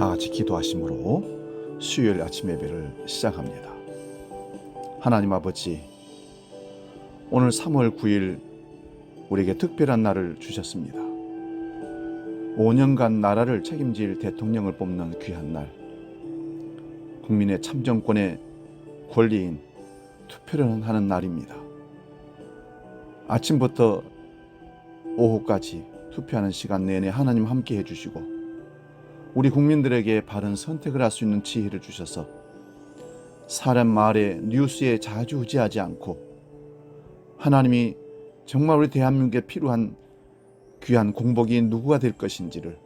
다 같이 기도하심으로 수요일 아침 예배를 시작합니다. 하나님 아버지, 오늘 3월 9일 우리에게 특별한 날을 주셨습니다. 5년간 나라를 책임질 대통령을 뽑는 귀한 날, 국민의 참정권의 권리인 투표를 하는 날입니다. 아침부터 오후까지 투표하는 시간 내내 하나님 함께 해주시고 우리 국민들에게 바른 선택을 할 수 있는 지혜를 주셔서 사람 말에 뉴스에 좌지우지하지 않고 하나님이 정말 우리 대한민국에 필요한 귀한 공복이 누구가 될 것인지를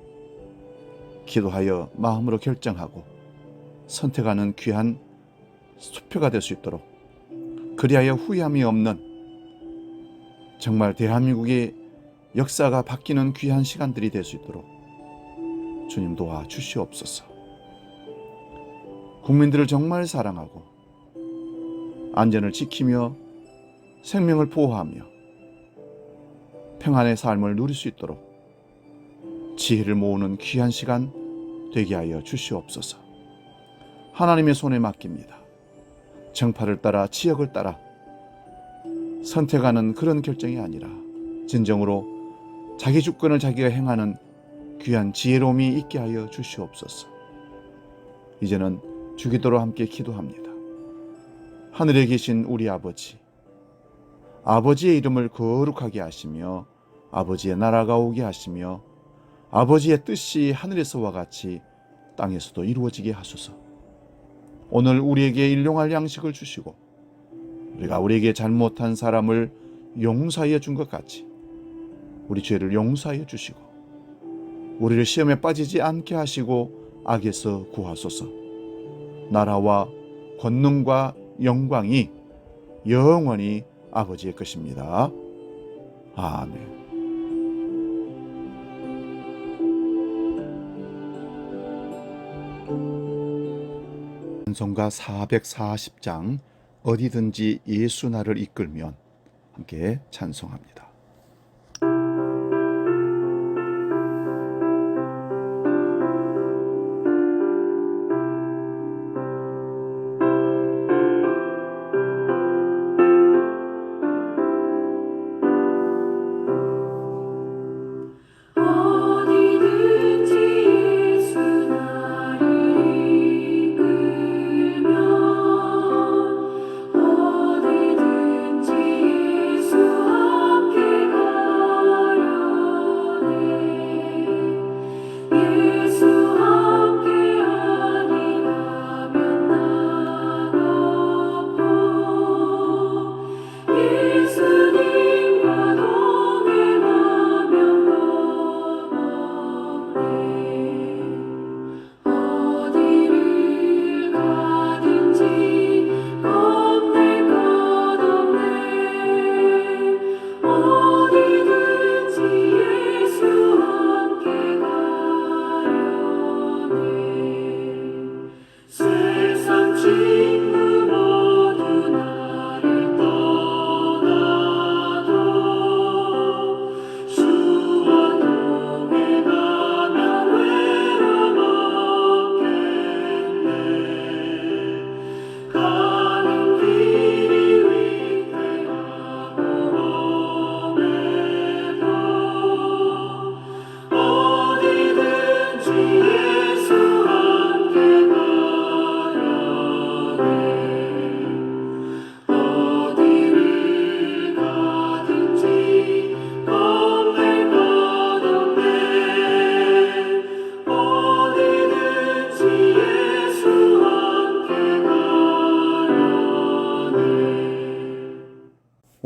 기도하여 마음으로 결정하고 선택하는 귀한 투표가 될 수 있도록, 그리하여 후회함이 없는 정말 대한민국의 역사가 바뀌는 귀한 시간들이 될 수 있도록 주님 도와주시옵소서. 국민들을 정말 사랑하고 안전을 지키며 생명을 보호하며 평안의 삶을 누릴 수 있도록 지혜를 모으는 귀한 시간 되게 하여 주시옵소서. 하나님의 손에 맡깁니다. 정파를 따라 지역을 따라 선택하는 그런 결정이 아니라 진정으로 자기 주권을 자기가 행하는 귀한 지혜로움이 있게 하여 주시옵소서. 이제는 주기도로 함께 기도합니다. 하늘에 계신 우리 아버지, 아버지의 이름을 거룩하게 하시며 아버지의 나라가 오게 하시며 아버지의 뜻이 하늘에서와 같이 땅에서도 이루어지게 하소서. 오늘 우리에게 일용할 양식을 주시고 우리에게 잘못한 사람을 용서하여 준 것 같이 우리 죄를 용서하여 주시고 우리를 시험에 빠지지 않게 하시고 악에서 구하소서. 나라와 권능과 영광이 영원히 아버지의 것입니다. 아멘. 찬송가 440장 어디든지 예수 나를 이끌면 함께 찬송합니다.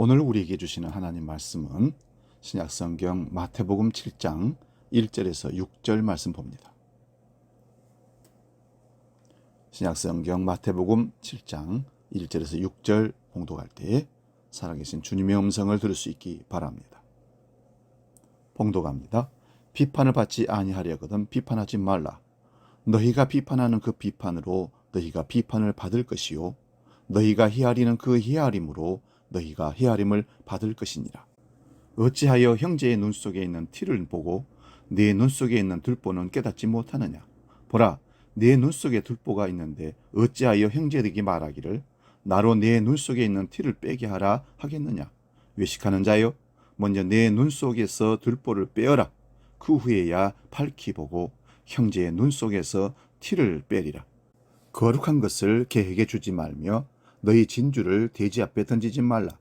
오늘 우리에게 주시는 하나님 말씀은 신약성경 마태복음 7장 1절에서 6절 말씀 봅니다. 신약성경 마태복음 7장 1절에서 6절 봉독할 때 살아계신 주님의 음성을 들을 수 있기 바랍니다. 봉독합니다. 비판을 받지 아니하려거든 비판하지 말라. 너희가 비판하는 그 비판으로 너희가 비판을 받을 것이요 너희가 헤아리는 그 헤아림으로 너희가 헤아림을 받을 것이니라. 어찌하여 형제의 눈 속에 있는 티를 보고 네 눈 속에 있는 들보는 깨닫지 못하느냐. 보라, 내 눈 속에 들보가 있는데 어찌하여 형제에게 말하기를 나로 내 눈 속에 있는 티를 빼게 하라 하겠느냐. 외식하는 자여, 먼저 내 눈 속에서 들보를 빼어라. 그 후에야 밝히 보고 형제의 눈 속에서 티를 빼리라. 거룩한 것을 계획해 주지 말며 너희 진주를 돼지 앞에 던지지 말라.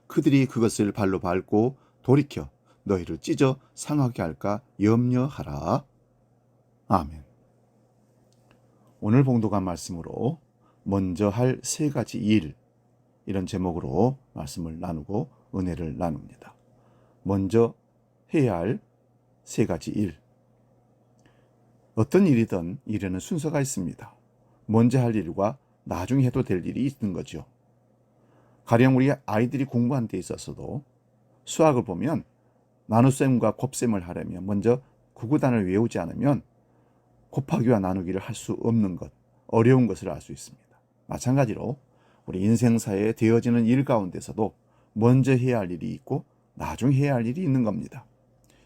그들이 그것을 발로 밟고 돌이켜 너희를 찢어 상하게 할까 염려하라. 아멘. 오늘 봉독한 말씀으로 먼저 할 세 가지 일, 이런 제목으로 말씀을 나누고 은혜를 나눕니다. 먼저 해야 할 세 가지 일. 어떤 일이든 일에는 순서가 있습니다. 먼저 할 일과 나중에 해도 될 일이 있는 거죠. 가령 우리 아이들이 공부하는 데 있어서도 수학을 보면 나눗셈과 곱셈을 하려면 먼저 구구단을 외우지 않으면 곱하기와 나누기를 할 수 없는 것, 어려운 것을 알 수 있습니다. 마찬가지로 우리 인생사에 되어지는 일 가운데서도 먼저 해야 할 일이 있고 나중에 해야 할 일이 있는 겁니다.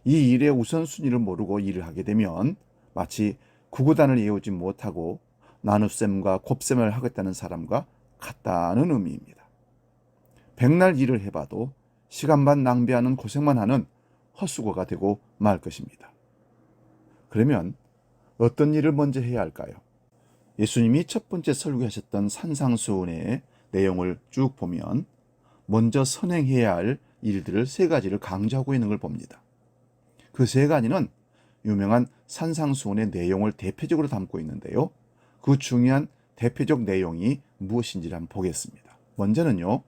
이 일의 우선순위를 모르고 일을 하게 되면 마치 구구단을 외우지 못하고 나눗셈과 곱셈을 하겠다는 사람과 같다는 의미입니다. 백날 일을 해봐도 시간만 낭비하는 고생만 하는 헛수고가 되고 말 것입니다. 그러면 어떤 일을 먼저 해야 할까요? 예수님이 첫 번째 설교하셨던 산상수훈의 내용을 쭉 보면 먼저 선행해야 할 일들을 세 가지를 강조하고 있는 걸 봅니다. 그 세 가지는 유명한 산상수훈의 내용을 대표적으로 담고 있는데요. 그 중요한 대표적 내용이 무엇인지를 한번 보겠습니다. 먼저는요,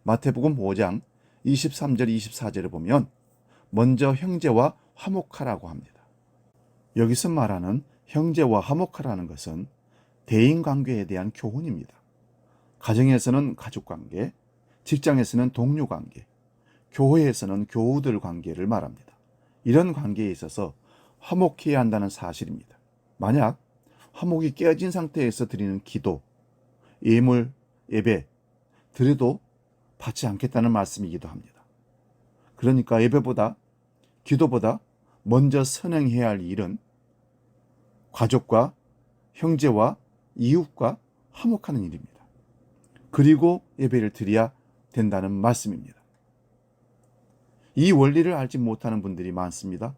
마태복음 5장 23절 24절을 보면 먼저 형제와 화목하라고 합니다. 여기서 말하는 형제와 화목하라는 것은 대인관계에 대한 교훈입니다. 가정에서는 가족관계, 직장에서는 동료관계, 교회에서는 교우들 관계를 말합니다. 이런 관계에 있어서 화목해야 한다는 사실입니다. 만약 화목이 깨어진 상태에서 드리는 기도, 예물, 예배 드려도 받지 않겠다는 말씀이기도 합니다. 그러니까 예배보다, 기도보다 먼저 선행해야 할 일은 가족과 형제와 이웃과 화목하는 일입니다. 그리고 예배를 드려야 된다는 말씀입니다. 이 원리를 알지 못하는 분들이 많습니다.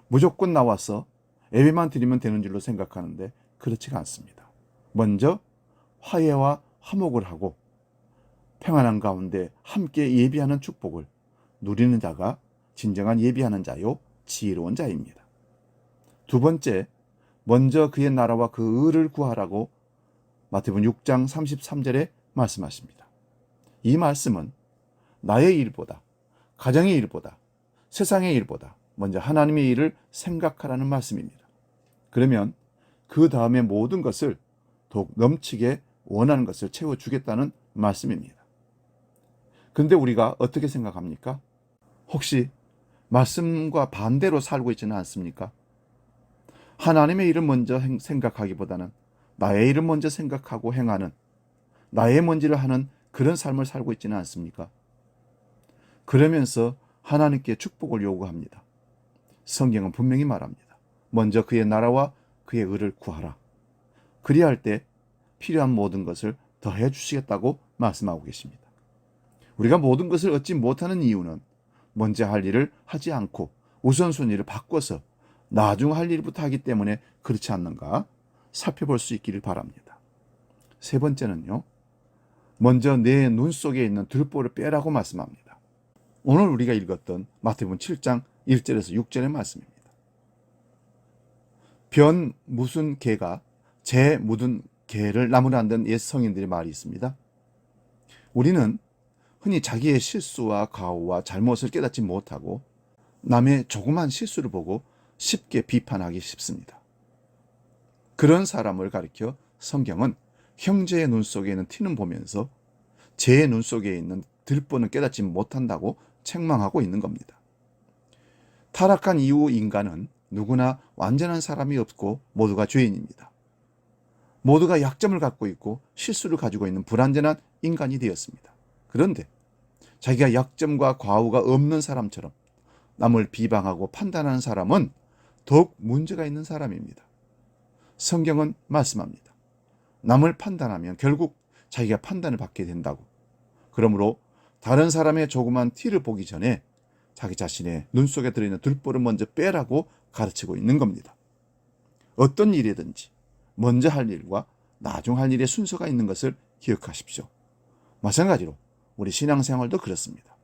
무조건 나와서 예배만 드리면 되는 줄로 생각하는데 그렇지가 않습니다. 먼저 화해와 화목을 하고 평안한 가운데 함께 예비하는 축복을 누리는 자가 진정한 예비하는 자요 지혜로운 자입니다. 두 번째, 먼저 그의 나라와 그 의를 구하라고 마태복음 6장 33절에 말씀하십니다. 이 말씀은 나의 일보다, 가정의 일보다, 세상의 일보다 먼저 하나님의 일을 생각하라는 말씀입니다. 그러면 그 다음에 모든 것을 더욱 넘치게 원하는 것을 채워주겠다는 말씀입니다. 근데 우리가 어떻게 생각합니까? 혹시 말씀과 반대로 살고 있지는 않습니까? 하나님의 일을 먼저 생각하기보다는 나의 일을 먼저 생각하고 행하는, 나의 먼지를 하는 그런 삶을 살고 있지는 않습니까? 그러면서 하나님께 축복을 요구합니다. 성경은 분명히 말합니다. 먼저 그의 나라와 그의 의를 구하라. 그리할 때 필요한 모든 것을 더해 주시겠다고 말씀하고 계십니다. 우리가 모든 것을 얻지 못하는 이유는 먼저 할 일을 하지 않고 우선순위를 바꿔서 나중 할 일부터 하기 때문에 그렇지 않는가 살펴볼 수 있기를 바랍니다. 세 번째는요, 먼저 내 눈 속에 있는 들보를 빼라고 말씀합니다. 오늘 우리가 읽었던 마태복음 7장 1절에서 6절의 말씀입니다. 변 묻은 개가 재 묻은 개를 나무라는 옛 성인들의 말이 있습니다. 우리는 흔히 자기의 실수와 과오와 잘못을 깨닫지 못하고 남의 조그만 실수를 보고 쉽게 비판하기 쉽습니다. 그런 사람을 가리켜 성경은 형제의 눈 속에 있는 티는 보면서 제 눈 속에 있는 들보는 깨닫지 못한다고 책망하고 있는 겁니다. 타락한 이후 인간은 누구나 완전한 사람이 없고 모두가 죄인입니다. 모두가 약점을 갖고 있고 실수를 가지고 있는 불완전한 인간이 되었습니다. 그런데 자기가 약점과 과오가 없는 사람처럼 남을 비방하고 판단하는 사람은 더욱 문제가 있는 사람입니다. 성경은 말씀합니다. 남을 판단하면 결국 자기가 판단을 받게 된다고. 그러므로 다른 사람의 조그만 티를 보기 전에 자기 자신의 눈 속에 들어있는 들보를 먼저 빼라고 가르치고 있는 겁니다. 어떤 일이든지 먼저 할 일과 나중 할 일의 순서가 있는 것을 기억하십시오. 마찬가지로 우리 신앙생활도 그렇습니다.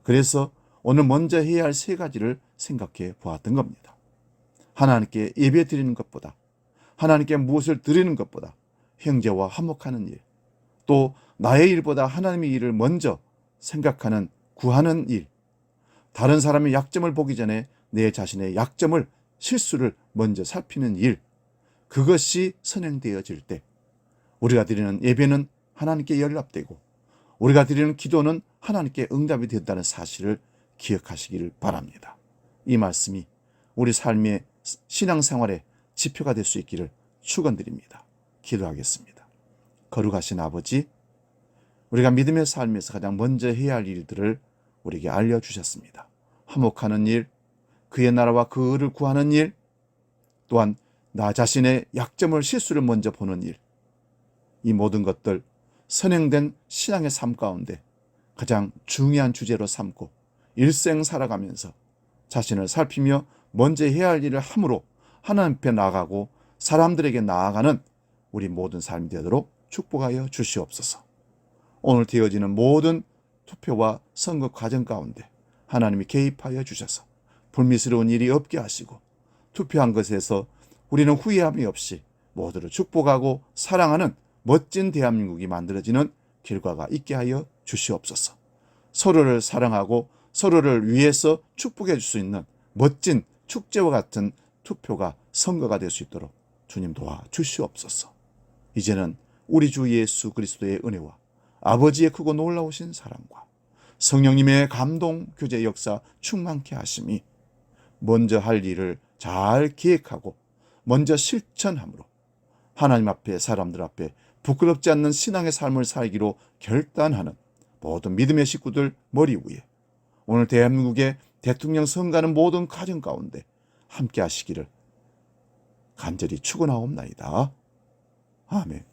그래서 오늘 먼저 해야 할 세 가지를 생각해 보았던 겁니다. 하나님께 예배 드리는 것보다, 하나님께 무엇을 드리는 것보다 형제와 화목하는 일, 또 나의 일보다 하나님의 일을 먼저 생각하는 구하는 일, 다른 사람의 약점을 보기 전에 내 자신의 약점을, 실수를 먼저 살피는 일, 그것이 선행되어질 때 우리가 드리는 예배는 하나님께 연락되고 우리가 드리는 기도는 하나님께 응답이 된다는 사실을 기억하시기를 바랍니다. 이 말씀이 우리 삶의 신앙생활의 지표가 될 수 있기를 축원드립니다. 기도하겠습니다. 거룩하신 아버지, 우리가 믿음의 삶에서 가장 먼저 해야 할 일들을 우리에게 알려주셨습니다. 화목하는 일, 그의 나라와 그 의를 구하는 일, 또한 나 자신의 약점을, 실수를 먼저 보는 일, 이 모든 것들 선행된 신앙의 삶 가운데 가장 중요한 주제로 삼고 일생 살아가면서 자신을 살피며 먼저 해야 할 일을 함으로 하나님 앞에 나아가고 사람들에게 나아가는 우리 모든 삶이 되도록 축복하여 주시옵소서. 오늘 되어지는 모든 투표와 선거 과정 가운데 하나님이 개입하여 주셔서 불미스러운 일이 없게 하시고 투표한 것에서 우리는 후회함이 없이 모두를 축복하고 사랑하는 멋진 대한민국이 만들어지는 결과가 있게 하여 주시옵소서. 서로를 사랑하고 서로를 위해서 축복해 줄 수 있는 멋진 축제와 같은 투표가 선거가 될 수 있도록 주님 도와 주시옵소서. 이제는 우리 주 예수 그리스도의 은혜와 아버지의 크고 놀라우신 사랑과 성령님의 감동, 교제 역사 충만케 하심이 먼저 할 일을 잘 기획하고 먼저 실천함으로 하나님 앞에, 사람들 앞에 부끄럽지 않는 신앙의 삶을 살기로 결단하는 모든 믿음의 식구들 머리 위에 오늘 대한민국의 대통령 선거하는 모든 가정 가운데 함께 하시기를 간절히 축원하옵나이다. 아멘.